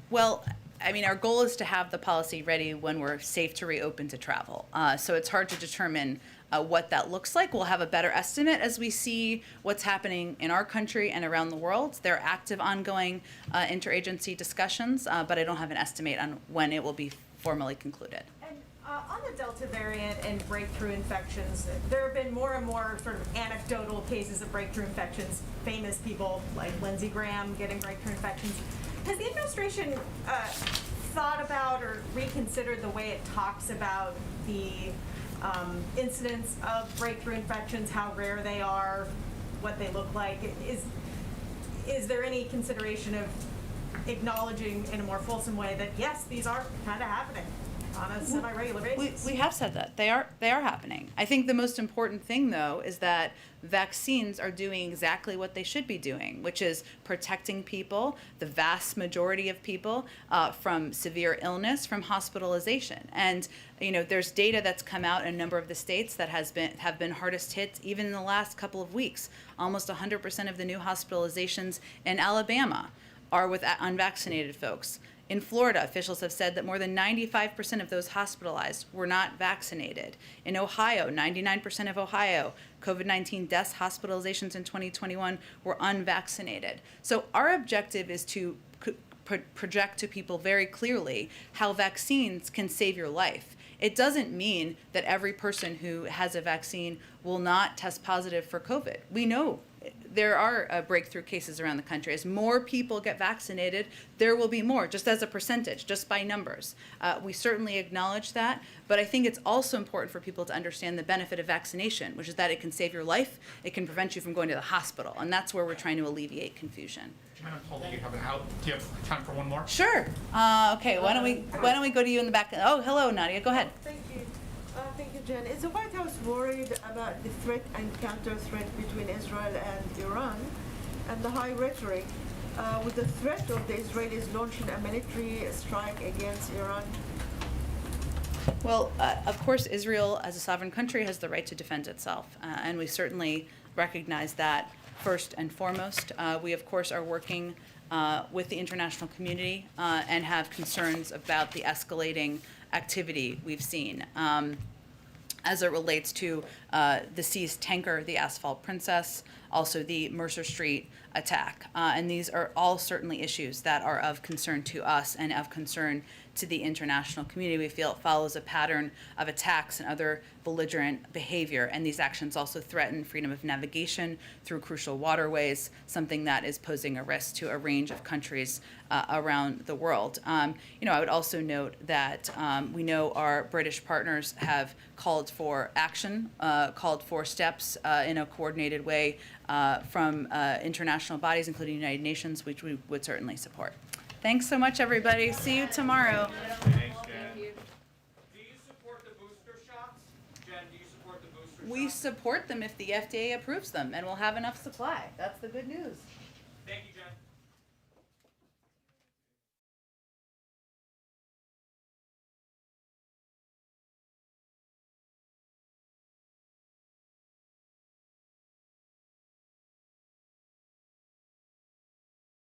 Well, I mean, our goal is to have the policy ready when we're safe to reopen to travel. So it's hard to determine what that looks like. We'll have a better estimate as we see what's happening in our country and around the world. There are active, ongoing interagency discussions, but I don't have an estimate on when it will be formally concluded. And on the Delta variant and breakthrough infections, there have been more and more sort of anecdotal cases of breakthrough infections, famous people like Lindsey Graham getting breakthrough infections. Has the administration thought about or reconsidered the way it talks about the incidence of breakthrough infections, how rare they are, what they look like? Is there any consideration of acknowledging in a more fulsome way that yes, these are kind of happening on a semi-regular basis? We have said that. They are happening. I think the most important thing, though, is that vaccines are doing exactly what they should be doing, which is protecting people, the vast majority of people, from severe illness, from hospitalization. And there's data that's come out in a number of the states that have been hardest hit even in the last couple of weeks. Almost 100% of the new hospitalizations in Alabama are with unvaccinated folks. In Florida, officials have said that more than 95% of those hospitalized were not vaccinated. In Ohio, 99% of Ohio COVID-19 deaths, hospitalizations in 2021 were unvaccinated. So our objective is to project to people very clearly how vaccines can save your life. It doesn't mean that every person who has a vaccine will not test positive for COVID. We know there are breakthrough cases around the country. As more people get vaccinated, there will be more, just as a percentage, just by numbers. We certainly acknowledge that, but I think it's also important for people to understand the benefit of vaccination, which is that it can save your life, it can prevent you from going to the hospital, and that's where we're trying to alleviate confusion. I'm told that you have an out. Do you have time for one more? Sure. Okay. Why don't we go to you in the back? Oh, hello, Nadia. Go ahead. Thank you. Thank you, Jen. Is the White House worried about the threat and counter-threat between Israel and Iran and the high rhetoric with the threat of the Israelis launching a military strike against Iran? Well, of course, Israel, as a sovereign country, has the right to defend itself, and we certainly recognize that first and foremost. We, of course, are working with the international community and have concerns about the escalating activity we've seen as it relates to the seized tanker, the Asphalt Princess, also the Mercer Street attack. And these are all certainly issues that are of concern to us and of concern to the international community. We feel it follows a pattern of attacks and other belligerent behavior, and these actions also threaten freedom of navigation through crucial waterways, something that is posing a risk to a range of countries around the world. I would also note that we know our British partners have called for action, called for steps in a coordinated way from international bodies, including the United Nations, which we would certainly support. Thanks so much, everybody. See you tomorrow. Thanks, Jen. Do you support the booster shots? Jen, do you support the booster shots? We support them if the FDA approves them, and we'll have enough supply. That's the good news. Thank you, Jen.